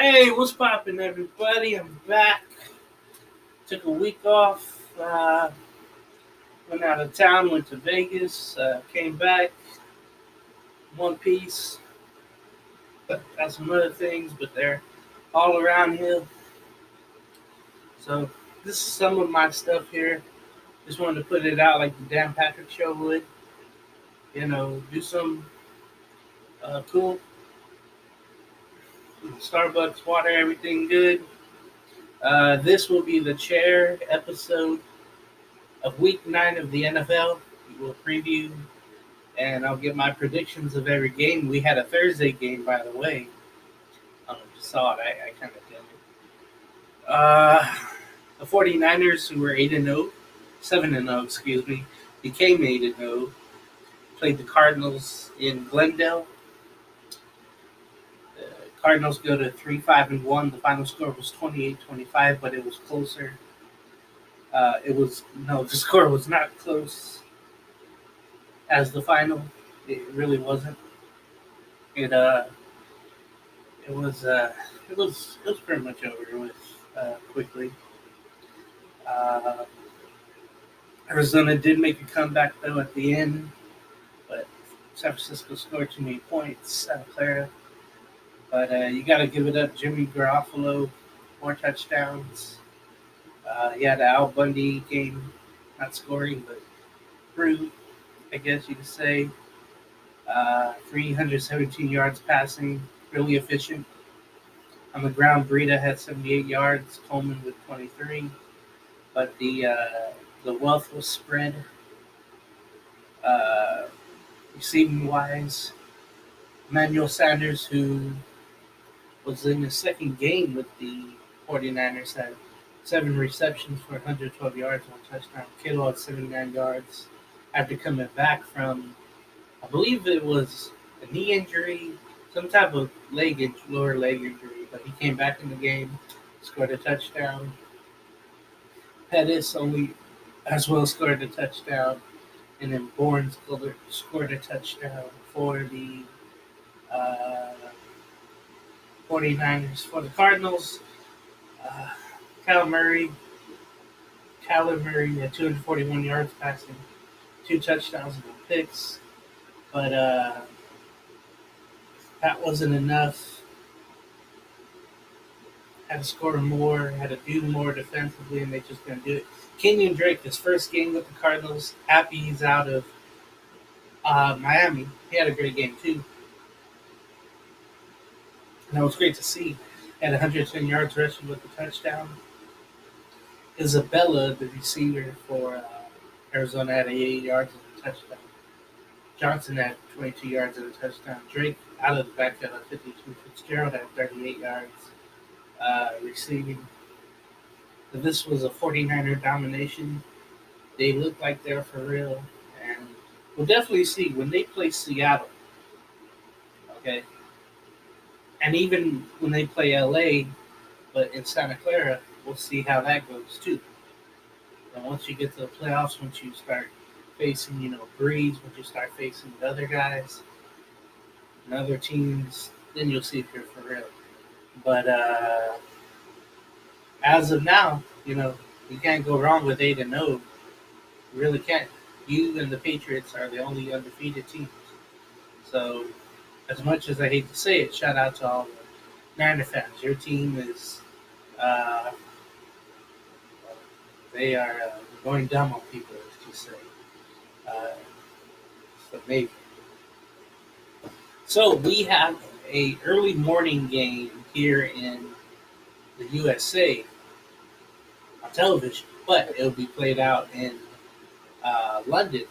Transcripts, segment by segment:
Hey, what's poppin', everybody? I'm back. Took a week off. Went out of town. Went to Vegas. Came back. One piece. Got some other things, but they're all around here. So this is some of my stuff here. Just wanted to put it out like the Dan Patrick Show would. Do some cool Starbucks water. Everything good. This will be the chair episode of Week 9 of the NFL. We will preview and I'll give my predictions of every game. We had a Thursday game, by the way. I don't know if you saw it. I kind of did it. The 49ers, who were 8-0, 7-0, excuse me, became 8-0, played the Cardinals in Glendale. The Cardinals go to 3-5-1. The final score was 28-25, but it was closer. The score was not close as the final. It really wasn't. It it was it was pretty much over with quickly. Uh, Arizona did make a comeback though at the end, but San Francisco scored too many points. Santa Clara, but you got to give it up. Jimmy Garoppolo, 4 touchdowns. Yeah, the Al Bundy game, not scoring but through, I guess you could say. 317 yards passing, really efficient. On the ground, Breida had 78 yards, Coleman with 23. But the wealth was spread uh, receiving wise. Emmanuel Sanders, who was in his second game with the 49ers, had 7 receptions for 112 yards, 1 touchdown. Kittle had 79 yards after coming back from, I believe it was a knee injury, some type of lower leg injury, but he came back in the game, scored a touchdown. Pettis only as well scored a touchdown, and then Bourne scored a touchdown for the uh, 49ers. For the Cardinals, uh, Kyler Murray, Kyler Murray had 241 yards passing, 2 touchdowns and a picks, but that wasn't enough. Had to score more, had to do more defensively, and they just couldn't do it. Kenyon Drake, his first game with the Cardinals, happy he's out of Miami. He had a great game too, and that was great to see. He had 110 yards rushing with a touchdown. Isabella, the receiver for Arizona, had 88 yards and a touchdown. Johnson had 22 yards and a touchdown. Drake out of the backfield at 52. Fitzgerald had 38 yards receiving. This was a 49er domination. They look like they're for real. And we'll definitely see when they play Seattle. Okay. And even when they play LA, but in Santa Clara, we'll see how that goes too. And once you get to the playoffs, once you start facing, Breeze, once you start facing the other guys and other teams, then you'll see if you're for real. But as of now, you can't go wrong with 8-0. You really can't. You and the Patriots are the only undefeated teams. So, as much as I hate to say it, shout out to all the Niner fans. Your team is, uh, they are going dumb on people, as you say. Uh, so maybe. So we have a early morning game here in the USA on television, but it'll be played out in London,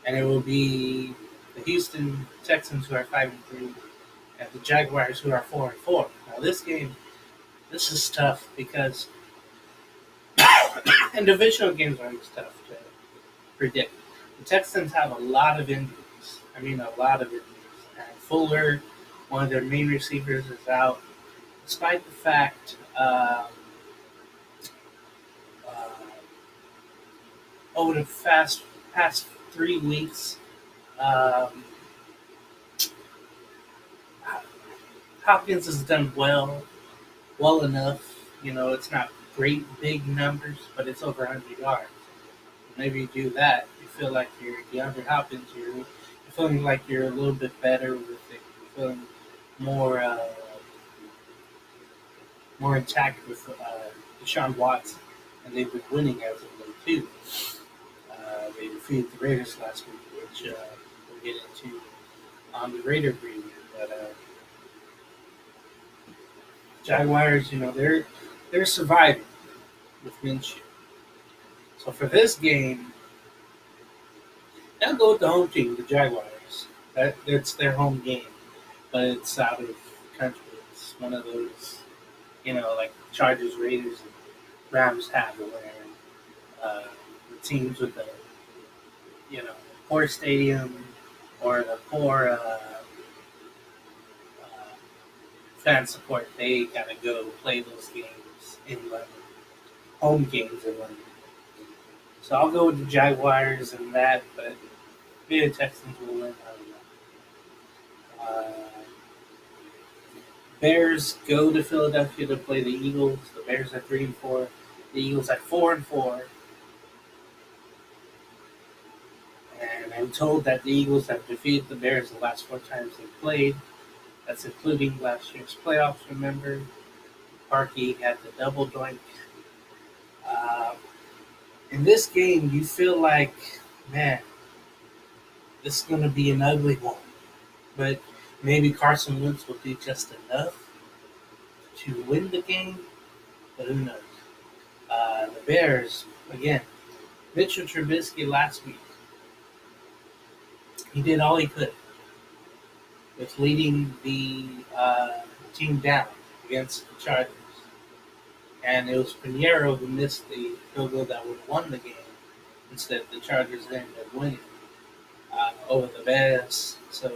and it will be the Houston Texans who are 5-3, and the Jaguars who are 4-4. Now this is tough because and divisional games are always tough to predict. The Texans have a lot of injuries. I mean, a lot of injuries. And Fuller, one of their main receivers, is out, despite the fact uh, over the past 3 weeks. Um, Hopkins has done well enough. It's not great big numbers, but it's over 100 yards. Whenever you do that, you feel like you're DeAndre Hopkins. You're feeling like you're a little bit better with it. You're feeling more more intact with Deshaun Watson, and they've been winning as of late too. They defeated the Raiders last week, which we'll get into on the Raider preview. But Jaguars, they're surviving with Minshew. So for this game, I'll go with the home team, the Jaguars. That's their home game, but it's out of country. It's one of those, like Chargers, Raiders, and Rams have, where the teams with the poor stadium or the poor fan support, they gotta go play those games in London, home games in London. So I'll go with the Jaguars and that, but maybe the Texans will win. I don't know. Bears go to Philadelphia to play the Eagles. The Bears are 3-4. The Eagles are 4-4. And I'm told that the Eagles have defeated the Bears the last 4 times they played. That's including last year's playoffs. Remember, Parkey had the double doink. Uh, in this game, you feel like, man, this is going to be an ugly one. But maybe Carson Wentz will do just enough to win the game. But who knows? The Bears, again, Mitchell Trubisky last week, he did all he could with leading the team down against the Chargers. And it was Pinheiro who missed the field goal that would have won the game. Instead, the Chargers ended up winning over the Bears. So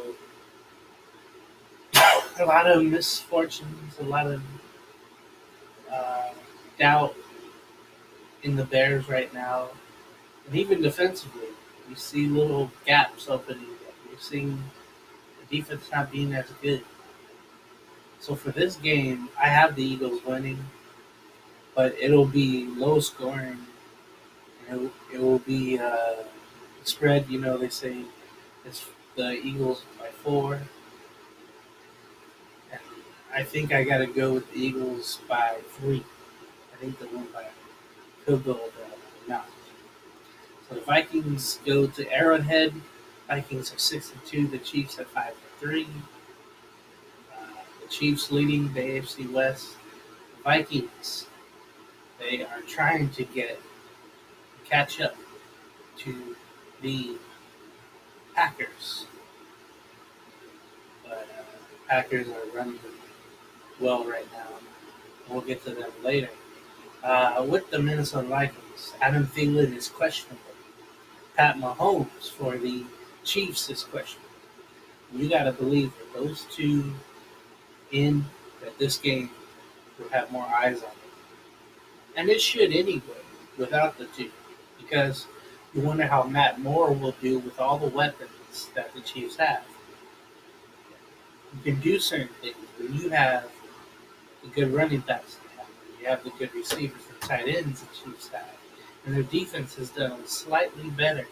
a lot of misfortunes, a lot of doubt in the Bears right now. And even defensively, you see little gaps opening up. You're seeing the defense not being as good. So for this game, I have the Eagles winning, but it'll be low scoring. It will be spread. They say it's the Eagles by 4. And I think I got to go with the Eagles by 3. I think they'll win by a field goal amount. So the Vikings go to Arrowhead. Vikings are 6-2. The Chiefs are 5-3. The Chiefs leading the AFC West. The Vikings, they are trying to catch up to the Packers. But the Packers are running well right now. We'll get to them later. With the Minnesota Vikings, Adam Thielen is questionable. Pat Mahomes for the Chiefs is questionable. You got to believe that those two that this game will have more eyes on it. And it should anyway, without the two. Because you wonder how Matt Moore will do with all the weapons that the Chiefs have. You can do certain things when you have the good running backs they have, you have the good receivers and tight ends the Chiefs have. And their defense has done slightly better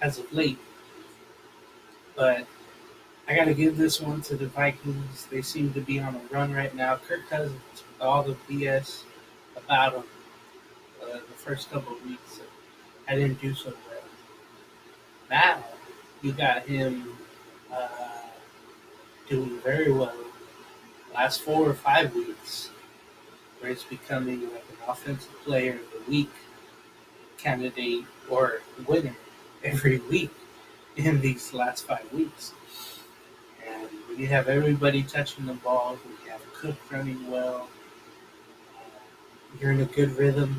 as of late. But I got to give this one to the Vikings. They seem to be on a run right now. Kirk Cousins, with all the BS about him the first couple of weeks, I didn't do so well. Now, you got him doing very well. Last 4 or 5 weeks, where it's becoming like an offensive player of the week candidate or winner every week in these last 5 weeks. And when you have everybody touching the ball, when you have Cook running well, you're in a good rhythm,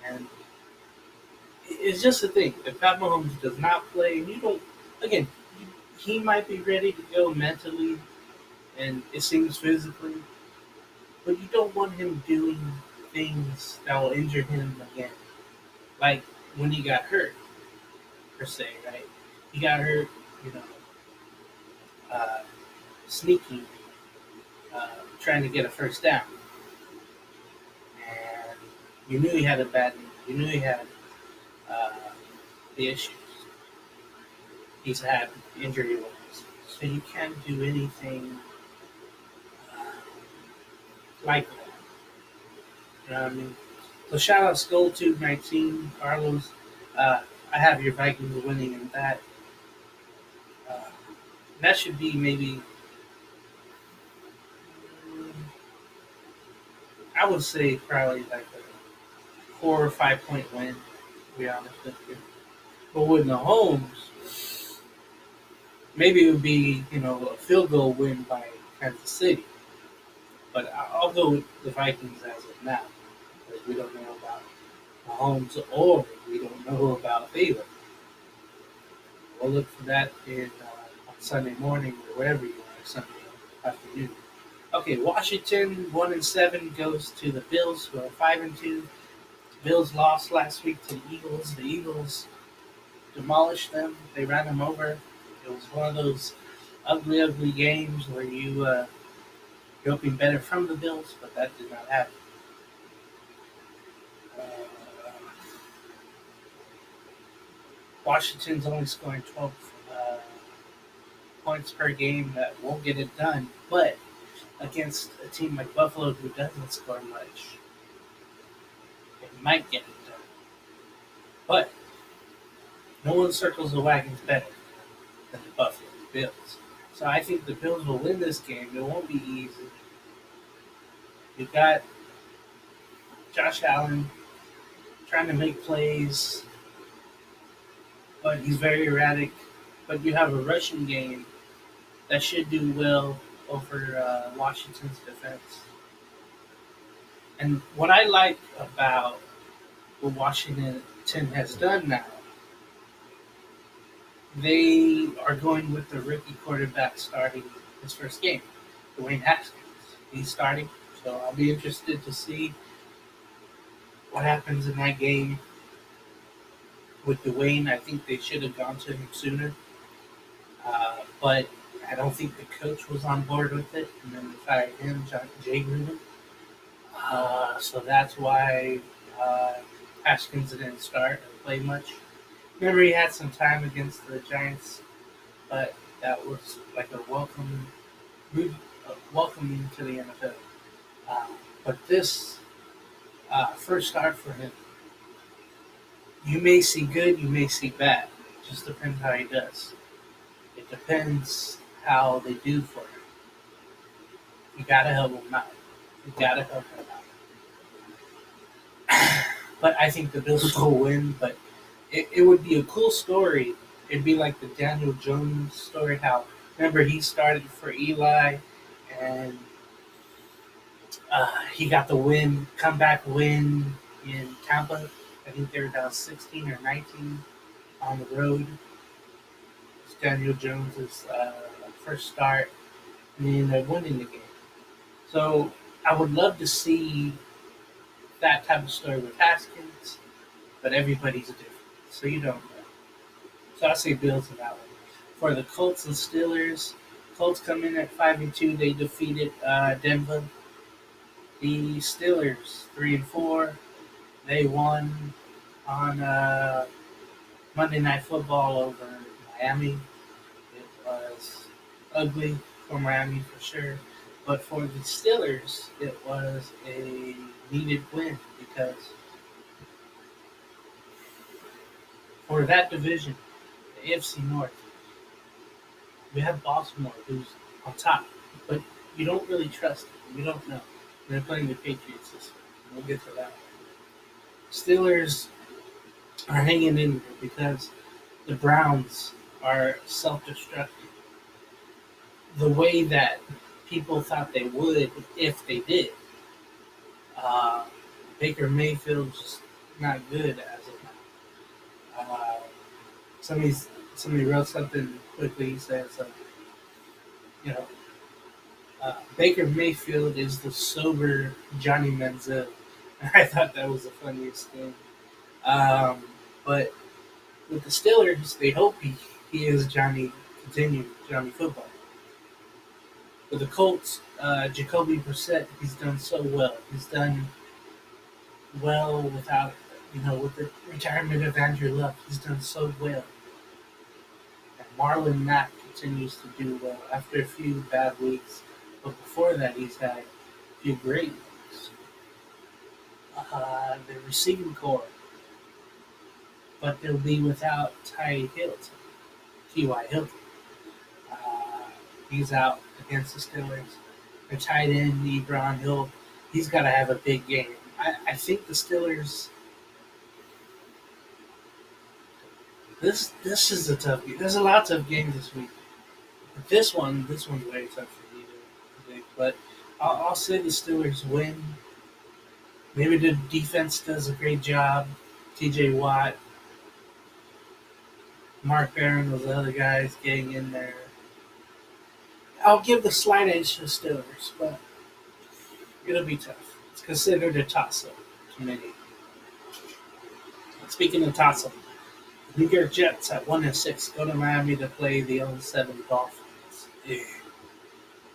and it's just a thing. If Pat Mahomes does not play, and you don't, again, he might be ready to go mentally, and it seems physically, but you don't want him doing things that will injure him again. Like when he got hurt, per se, right? He got hurt, uh, sneaky, trying to get a first down. And you knew he had a bad knee. You knew he had uh, the issues. He's had injury woes. So you can't do anything like that. You know what I mean? So shout out Skull Tube 19, Carlos. I have your Vikings winning in that. Uh, that should be maybe, I would say probably like a 4 or 5 point win, to be honest with you. But with Mahomes, maybe it would be, a field goal win by Kansas City. But I'll go with the Vikings as of now, because we don't know about Mahomes or we don't know about Baylor. We'll look for that on Sunday morning or wherever you are, Sunday afternoon. Okay, Washington 1-7 goes to the Bills, who are 5-2. Bills lost last week to the Eagles. The Eagles demolished them. They ran them over. It was one of those ugly, ugly games where you're hoping better from the Bills, but that did not happen. Uh, Washington's only scoring 12 points per game. That won't get it done, but against a team like Buffalo who doesn't score much, it might get it done. But no one circles the wagons better than the Buffalo Bills. So I think the Bills will win this game. It won't be easy. You got Josh Allen trying to make plays, but he's very erratic. But you have a rushing game that should do well over Washington's defense. And what I like about what Washington has done now, they are going with the rookie quarterback starting his first game, Dwayne Haskins. He's starting, so I'll be interested to see what happens in that game with Dwayne. I think they should have gone to him sooner, but I don't think the coach was on board with it, and then they fired him, Jay Gruden. So that's why Haskins didn't start or play much. Remember, he had some time against the Giants, but that was like a welcoming to the NFL. Uh, but this first start for him, you may see good, you may see bad. It just depends how he does. It depends how they do for him. You gotta help him out. You gotta help him out. But I think the Bills will win. But it would be a cool story. It'd be like the Daniel Jones story. How remember he started for Eli, and he got the comeback win in Tampa. I think they were down 16 or 19 on the road. It's Daniel Jones's first start, and he ended up winning the game. So I would love to see that type of story with Haskins, but everybody's different, so you don't know. So I say Bills in that one. For the Colts and Steelers, Colts come in at 5-2. They defeated Denver. The Steelers 3-4. They won on Monday Night Football over Miami. It was ugly for Miami for sure. But for the Steelers, it was a needed win because for that division, the AFC North, we have Baltimore who's on top, but you don't really trust them. You don't know. They're playing the Patriots this week. We'll get to that. Steelers are hanging in there because the Browns are self-destructing. The way that people thought they would if they did. Baker Mayfield's just not good as of now. Somebody wrote something quickly. He says, you know, Baker Mayfield is the sober Johnny Manziel. I thought that was the funniest thing. But with the Steelers, they hope he is Johnny Football. With the Colts, Jacoby Brissett, he's done so well. He's done well without, with the retirement of Andrew Luck. He's done so well. And Marlon Mack continues to do well after a few bad weeks. But before that, he's had a few great weeks. The receiving core, but they'll be without T.Y. Hilton. Uh, he's out against the Steelers. Their tight end, Ebron Hill, he's got to have a big game. I think the Steelers. This is a tough game. There's a lot of tough games this week. But this one's very tough for me to predict. But I'll say the Steelers win. Maybe the defense does a great job. T.J. Watt, Mark Barron, those other guys getting in there. I'll give the slight edge to the Steelers, but it'll be tough. It's considered a toss-up to many. Speaking of toss-up, New York Jets at 1-6 go to Miami to play the 0-7 Dolphins. Yeah.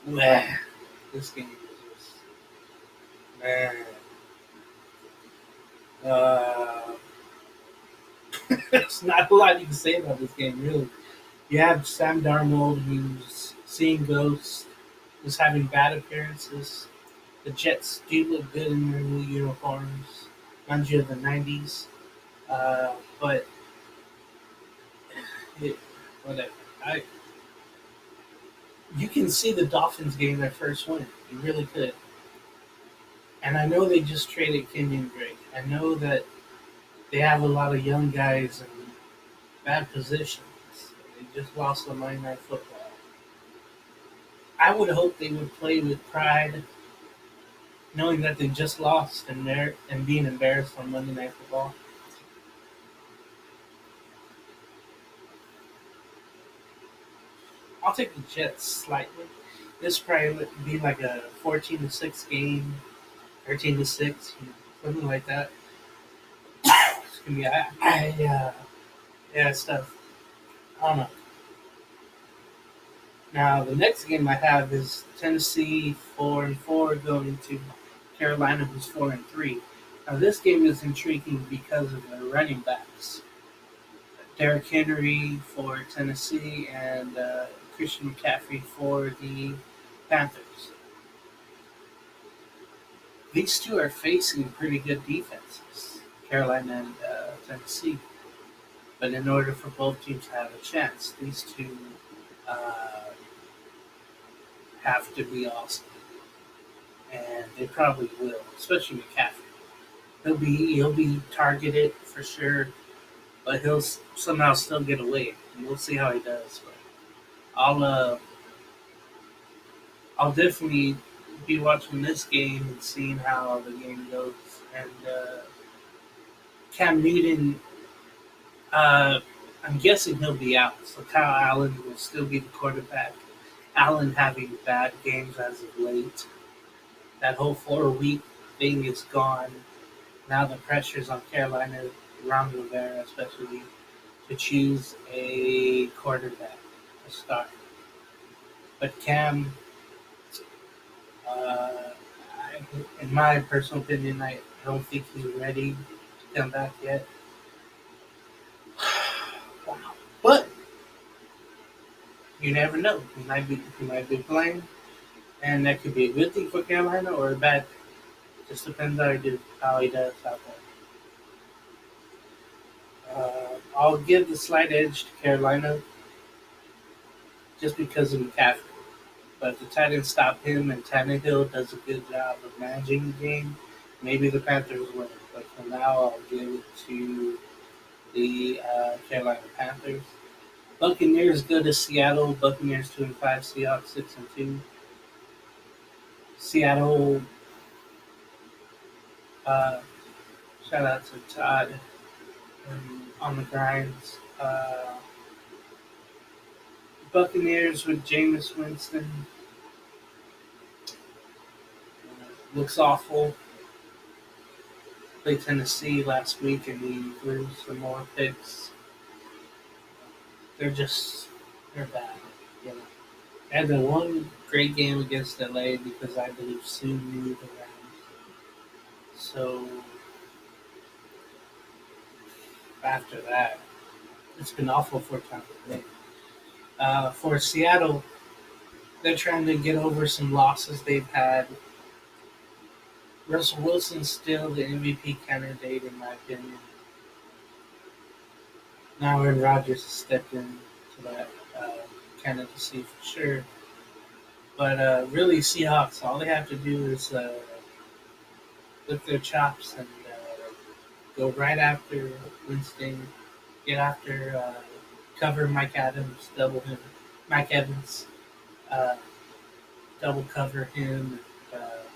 Wow. This game is just, man. There's not a lot you can say about this game, really. You have Sam Darnold, who's seeing ghosts, who's having bad appearances. The Jets do look good in their new uniforms, mind you, of the 90s. But whatever. You can see the Dolphins getting their first win. You really could. And I know they just traded Kenyon Drake. I know that they have a lot of young guys in bad positions. They just lost on Monday Night Football. I would hope they would play with pride, knowing that they just lost and being embarrassed on Monday Night Football. I'll take the Jets slightly. This probably would be like a 14-6 game, 13-6, something like that. Excuse me. Yeah, stuff. I don't know. Now the next game I have is Tennessee 4-4 going to Carolina, who's 4-3. Now this game is intriguing because of the running backs. Derrick Henry for Tennessee and Christian McCaffrey for the Panthers. These two are facing pretty good defenses, Carolina and Tennessee. But in order for both teams to have a chance, these two have to be awesome. And they probably will, especially McCaffrey. He'll be targeted for sure, but he'll somehow still get away. And we'll see how he does. But I'll definitely be watching this game and seeing how the game goes. And Cam Newton, I'm guessing he'll be out. So Kyle Allen will still be the quarterback. Allen having bad games as of late. That whole 4-week thing is gone. Now the pressure's on Carolina, Ron Rivera especially, to choose a quarterback to start. But Cam, in my personal opinion, I don't think he's ready to come back yet. Wow. But you never know. He might be playing, and that could be a good thing for Carolina or a bad thing. Just depends how he does out there. I'll give the slight edge to Carolina just because of McCaffrey. But if the Titans stop him and Tannehill does a good job of managing the game, maybe the Panthers win. But for now, I'll give it to the Carolina Panthers. Buccaneers go to Seattle. Buccaneers 2-5, Seahawks 6-2. Seattle. Shout out to Todd on the grinds. Buccaneers with Jameis Winston. Looks awful. Played Tennessee last week and he threw some more picks. They're bad. You know. And the one great game against LA because I believe Sue knew the Rams. So after that, it's been awful for Tampa Bay. For Seattle, they're trying to get over some losses they've had. Russell Wilson's still the MVP candidate, in my opinion. Now Aaron Rodgers has stepped into that candidacy for sure. But really, Seahawks, all they have to do is lick their chops and go right after Winston, get after cover Mike Adams, double him, Mike Evans, uh, double cover him.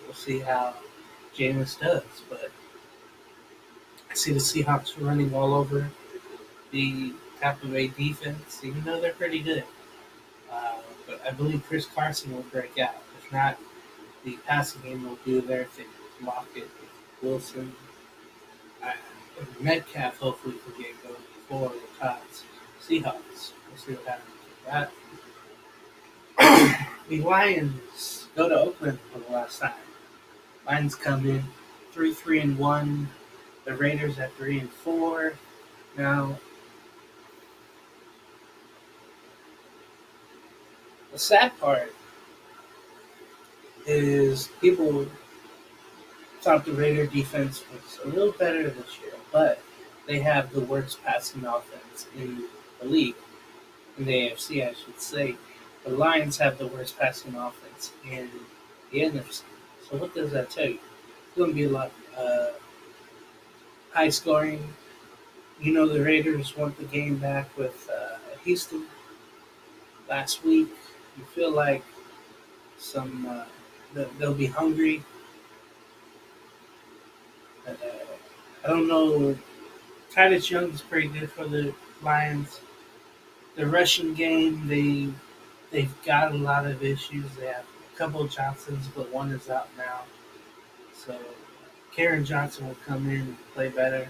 We'll see how Jameis does, but I see the Seahawks running all over the Tampa Bay defense, even though they're pretty good. But I believe Chris Carson will break out. If not, the passing game will do their thing. Lockett, Wilson, I, Metcalf hopefully can get going before the Cots Seahawks. We'll see what happens with that. The Lions go to Oakland for the last time. Lions come in 3-3-1. The Raiders at 3-4. Now, the sad part is people thought the Raider defense was a little better this year, but they have the worst passing offense in the league, in the AFC, I should say. The Lions have the worst passing offense in the NFC. So what does that tell you? It's going to be a lot high scoring. You know the Raiders won the game back with Houston last week. You feel like they'll be hungry. But, I don't know. Titus Young is pretty good for the Lions. The rushing game, they've got a lot of issues. They have a couple of Johnsons, but one is out now. So Karen Johnson will come in and play better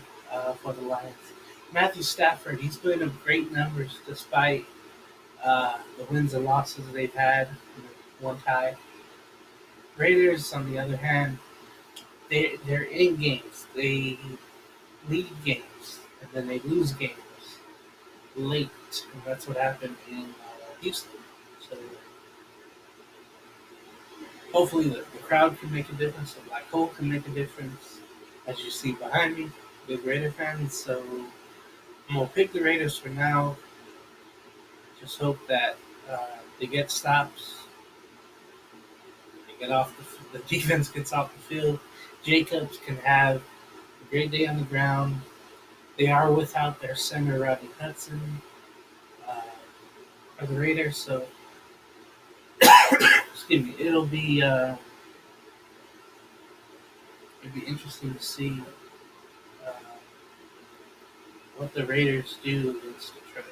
for the Lions. Matthew Stafford, he's putting up great numbers despite the wins and losses they've had. One tie. Raiders, on the other hand, they're in games. They lead games and then they lose games late, and that's what happened in Houston. So hopefully the crowd can make a difference. The black hole can make a difference, as you see behind me. Big Raider fans, so I'm gonna pick the Raiders for now. Just hope that they get stops. They get off the defense gets off the field. Jacobs can have a great day on the ground. They are without their center Rodney Hudson uh, for the Raiders, so excuse me. It'll be interesting to see uh, what the Raiders do against Detroit.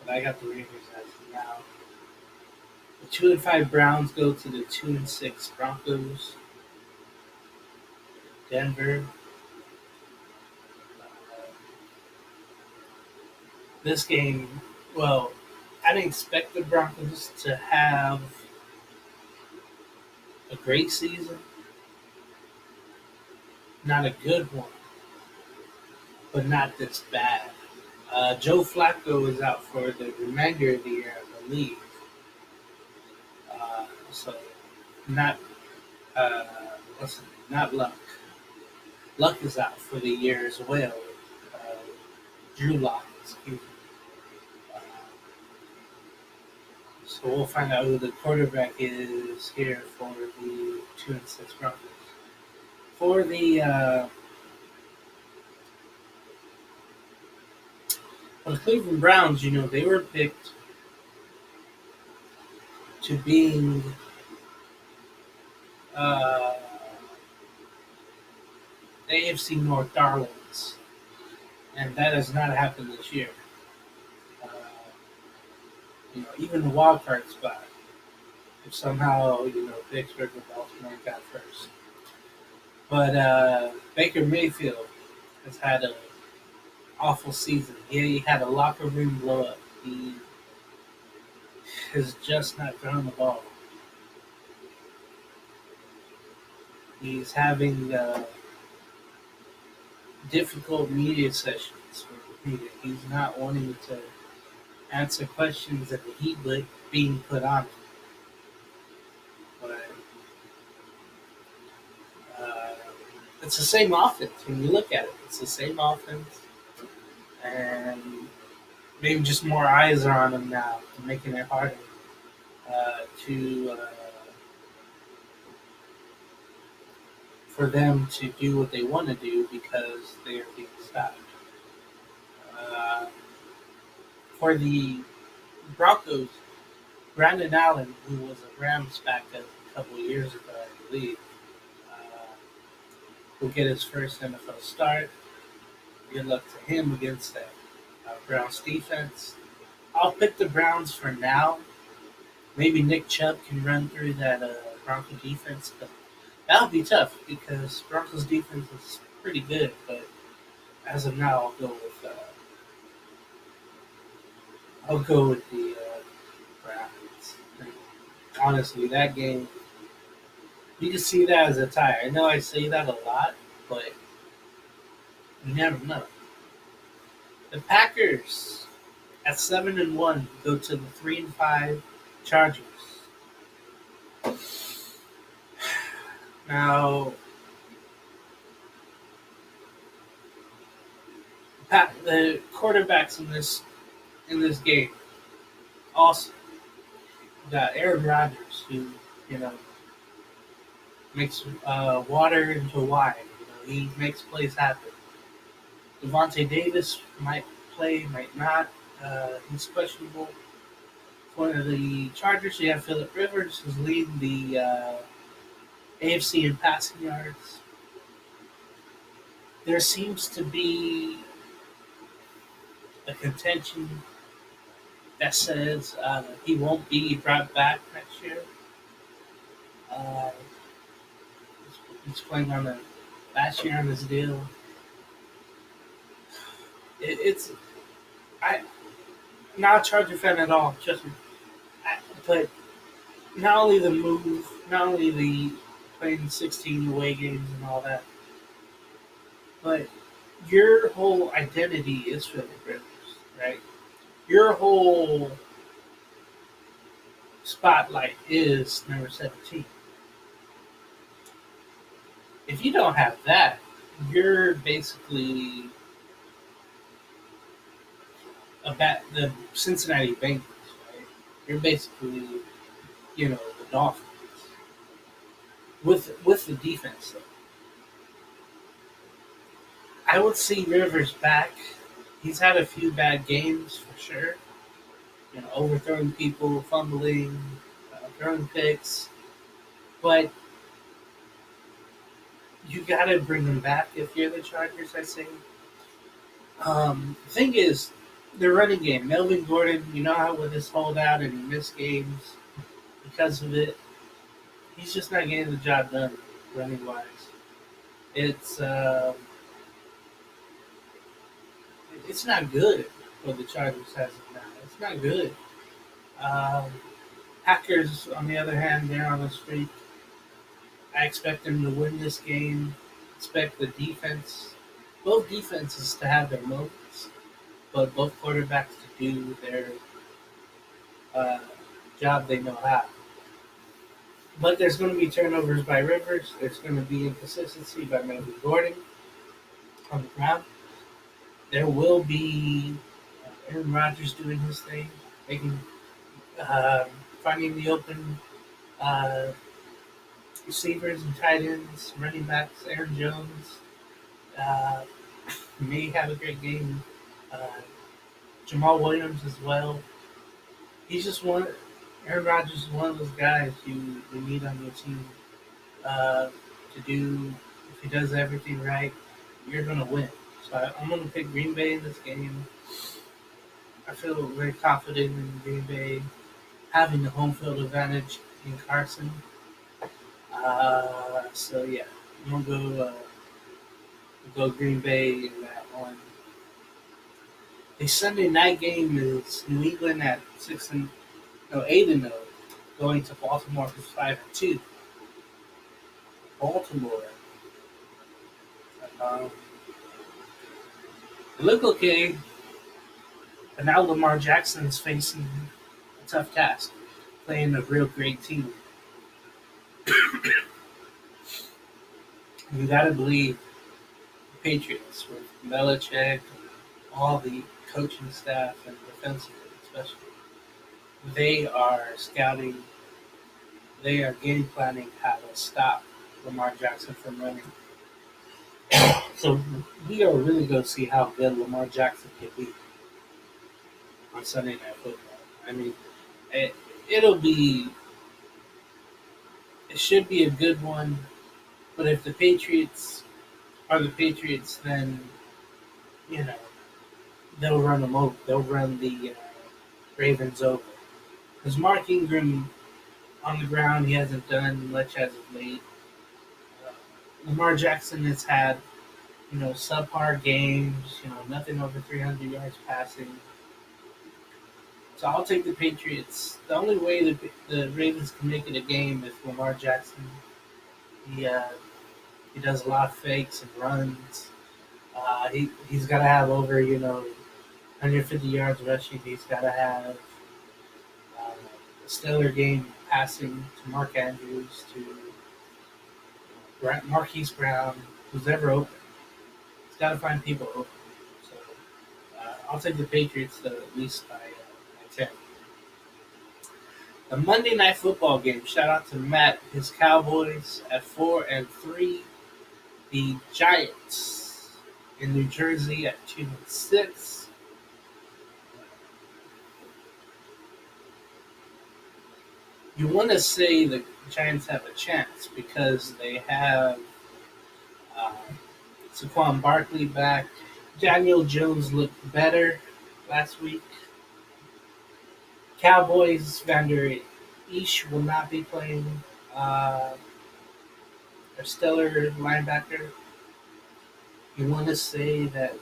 But I got the Raiders as of now. The 2-5 Browns go to the 2-6 Broncos. Denver. This game, well, I didn't expect the Broncos to have a great season. Not a good one, but not this bad. Joe Flacco is out for the remainder of the year, I believe. So not uh, not Luck. Luck is out for the year as well. Uh, Drew Lock, excuse me. Uh, so we'll find out who the quarterback is here for the 2-6 Broncos. For the Cleveland Browns, they were picked to being uh, AFC North darlings, and that has not happened this year. Uh, even the wild card spot, if somehow Pittsburgh or Baltimore got first. But Baker Mayfield has had an awful season. He had a locker room blow up. has just not thrown the ball. He's having difficult media sessions with the media. He's not wanting to answer questions that the heat being put on him. But uh, it's the same offense when you look at it. It's the same offense, and maybe just more eyes are on him now, making it harder to for them to do what they want to do because they are being stopped. Uh, for the Broncos, Brandon Allen, who was a Rams backup a couple of years ago, I believe, uh, will get his first NFL start. Good luck to him against that Browns defense. I'll pick the Browns for now. Maybe Nick Chubb can run through that Bronco defense, but that'll be tough because Broncos defense is pretty good. But as of now, I'll go with the Browns. Honestly, that game you can see that as a tie. I know I say that a lot, but you never know. The Packers at 7-1 go to the 3-5 Chargers. Now, the quarterbacks in this game also got Aaron Rodgers, who you know makes water into wine. He makes plays happen. Devontae Davis might play, might not. He's questionable. For the Chargers, you have Philip Rivers, who's leading the AFC in passing yards. There seems to be a contention that says he won't be brought back next year. Uh, he's playing on the last year on his deal. It's I'm not a Charger fan at all, trust me. But not only the move, not only the playing 16 away games and all that, but your whole identity is Philip Rivers, right? Your whole spotlight is number 17. If you don't have that, you're basically the Cincinnati Bengals, right? You're basically, the Dolphins with the defense. Though. I would see Rivers back. He's had a few bad games for sure. Overthrowing people, fumbling, throwing picks, but you got to bring him back if you're the Chargers. I say. Thing is, the running game. Melvin Gordon, you know how with his holdout and he missed games because of it. He's just not getting the job done running wise. It's it's not good what the Chargers has now. It's not good. Um, Packers, on the other hand, they're on the streak. I expect them to win this game. Expect the defense, both defenses, to have their moments, but both quarterbacks to do their uh, job they know how. But there's going to be turnovers by Rivers. There's going to be inconsistency by Melvin Gordon on the ground. There will be Aaron Rodgers doing his thing, making, finding the open uh, receivers and tight ends, running backs. Aaron Jones uh, may have a great game. Uh, Jamal Williams as well. He's just one. Aaron Rodgers is one of those guys you need on your team uh, to do. If he does everything right, you're gonna win. So I'm gonna pick Green Bay in this game. I feel very confident in Green Bay having the home field advantage in Carson. So yeah, I'm gonna go Green Bay in that one. The Sunday night game is New England at 6 and No, 8-0, going to Baltimore, who's 5-2. Baltimore. Um, they look okay, but now Lamar Jackson is facing a tough task, playing a real great team. You got to believe the Patriots with Belichick, all the coaching staff, and defensively especially. They are scouting. They are game planning how to stop Lamar Jackson from running. So we are really going to see how good Lamar Jackson can be on Sunday Night Football. I mean, it, it'll be, it should be a good one. But if the Patriots are the Patriots, then you know they'll run them over. They'll run the Ravens over. Because Mark Ingram on the ground, he hasn't done much as of late. Uh, Lamar Jackson has had subpar games. Nothing over 300 yards passing. So I'll take the Patriots. The only way the Ravens can make it a game is Lamar Jackson. He uh, he does a lot of fakes and runs. He's got to have over 150 yards rushing. He's got to have a stellar game passing to Mark Andrews, to Marquise Brown, who's ever open. He's got to find people open. So I'll take the Patriots though, at least by 10. The Monday Night Football game. Shout out to Matt. His Cowboys at 4-3. The Giants in New Jersey at 2-6. You want to say the Giants have a chance because they have uh, Saquon Barkley back. Daniel Jones looked better last week. Cowboys, Vander Esch will not be playing. Their stellar linebacker. You want to say that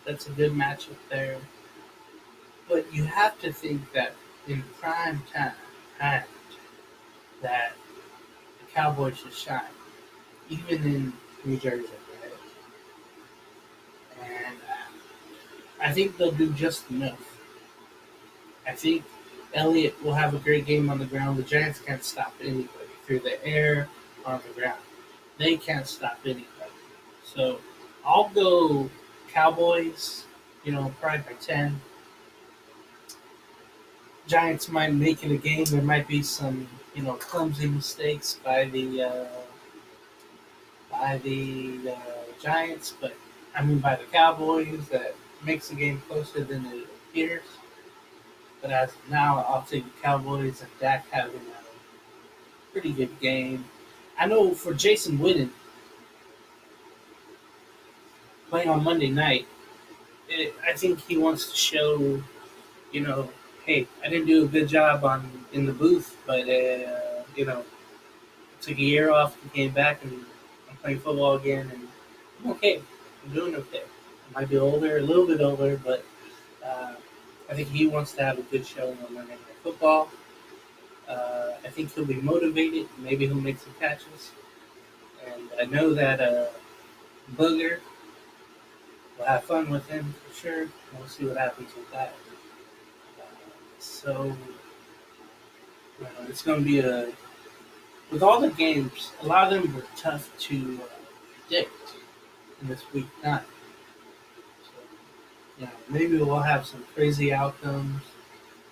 that's a good matchup there. But you have to think that in prime time that the Cowboys should shine, even in New Jersey, right? And I think they'll do just enough. I think Elliott will have a great game on the ground. The Giants can't stop anybody through the air, on the ground. They can't stop anybody. So I'll go Cowboys, probably by 10. Giants might make it a game. There might be some, clumsy mistakes by the Giants, but I mean by the Cowboys that makes the game closer than it appears. But as of now, I'll take the Cowboys and Dak having a pretty good game. I know for Jason Witten playing on Monday night, I think he wants to show, you know, hey, I didn't do a good job in the booth, but took a year off and came back and I'm playing football again, and I'm okay. I'm doing okay. I might be older, a little bit older, but I think he wants to have a good showing on Monday Night Football. I think he'll be motivated. Maybe he'll make some catches. And I know that Booger will have fun with him for sure. We'll see what happens with that. So it's going to be with all the games, a lot of them were tough to predict in this week 9. So, maybe we'll have some crazy outcomes.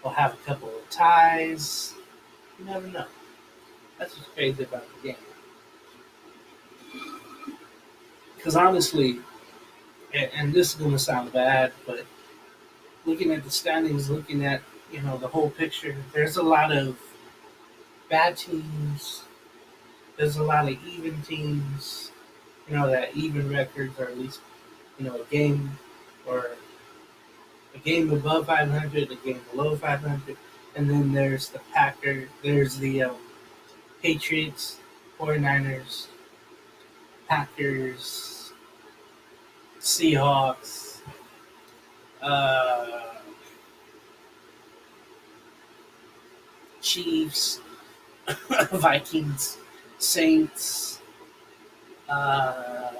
We'll have a couple of ties. You never know. That's what's crazy about the game. Because honestly, and this is going to sound bad, but looking at the standings, looking at the whole picture, there's a lot of bad teams. There's a lot of even teams. That even records, or at least a game or a game above 500, a game below 500, and then there's the Packers. There's the Patriots, 49ers, Packers, Seahawks, uh, Chiefs, Vikings, Saints, uh,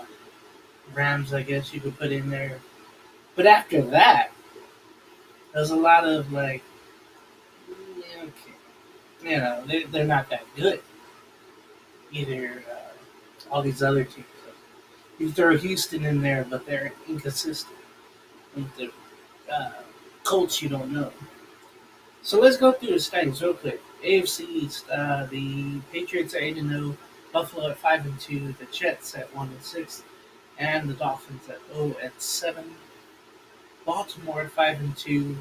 Rams, I guess you could put in there. But after that, there's a lot of like, yeah, okay, they're not that good. Either all these other teams. You throw Houston in there, but they're inconsistent. With the uh, Colts, you don't know. So let's go through the standings real quick. AFC East, the Patriots are 8-0, Buffalo at 5-2, the Jets at 1-6, and the Dolphins at 0-7. Baltimore at 5-2,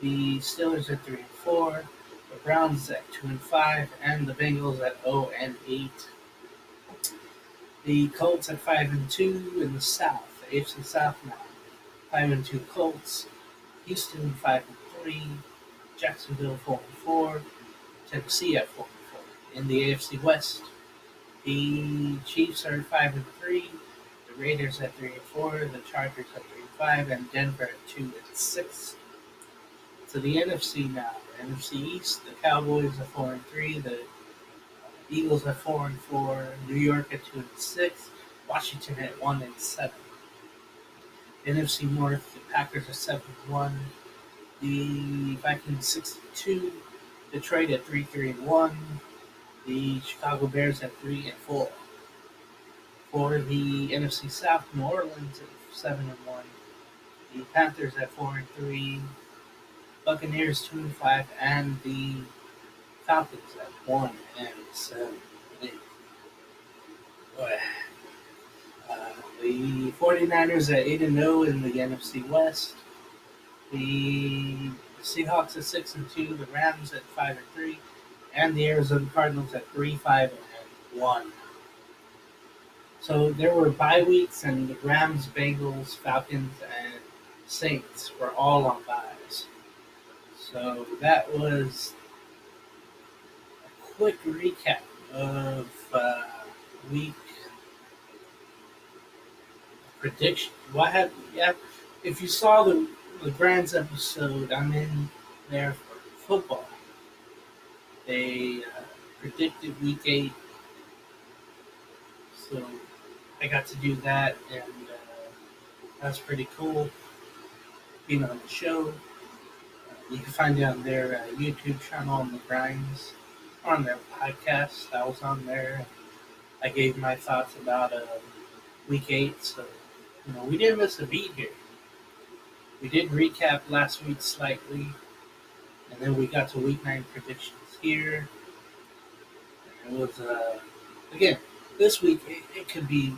the Steelers at 3-4, the Browns at 2-5, and the Bengals at 0-8. The Colts at 5-2 in the South, the AFC South now. 5-2 Colts, Houston 5-3, Jacksonville 4-4, Tennessee at 4-4. In the AFC West, the Chiefs are 5-3, the Raiders at 3-4, the Chargers at 3-5, and Denver at 2-6. To the NFC now, the NFC East, the Cowboys are 4-3, the Eagles at 4-4, New York at 2-6, Washington at 1-7. NFC North, the Packers are 7-1, the Vikings 6-2, Detroit at 3-1, the Chicago Bears at 3-4. For the NFC South, New Orleans at 7-1, the Panthers at 4-3, Buccaneers 2-5, and the Falcons at 1-7. The 49ers at 8-0 in the NFC West. The Seahawks at 6-2, the Rams at 5-3, and the Arizona Cardinals at 3-5-1. So there were bye weeks, and the Rams, Bengals, Falcons, and Saints were all on byes. So that was a quick recap of week prediction. If you saw the Grants episode, I'm in there for football. They predicted week 8, so I got to do that, and that's pretty cool. Being on the show, you can find it on their YouTube channel on the Grinds, or on their podcast. I was on there. I gave my thoughts about week 8, so we didn't miss a beat here. We did recap last week slightly, and then we got to week 9 predictions here. It was again this week. It could be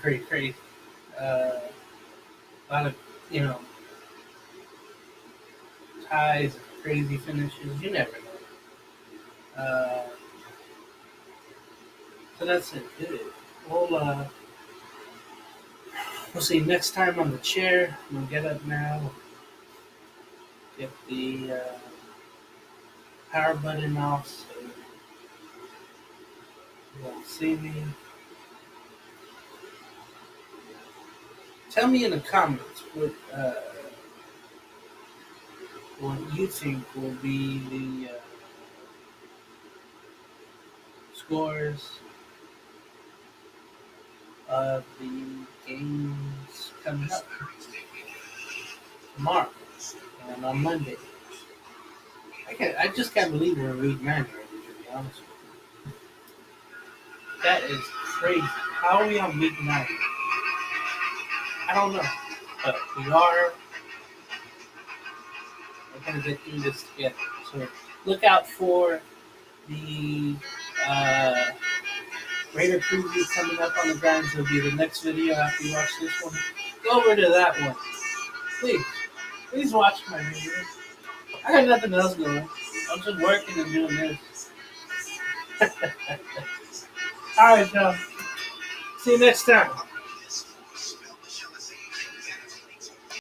pretty crazy. A lot of ties and crazy finishes. You never know. So that's it. We'll see next time on the chair. We'll get up now. Get the power button off so you won't see me. Tell me in the comments what you think will be the scores of the games coming up tomorrow and on Monday. I just can't believe we're in week 9 already, to be honest with you. That is crazy. How are we on week 9? I don't know. But we are. We're going to get through this together. So look out for the Raider preview coming up on the Grinds. It'll be the next video after you watch this one. Go over to that one. Please watch my video. I got nothing else going. I'm just working and doing this. Alright, y'all. See you next time.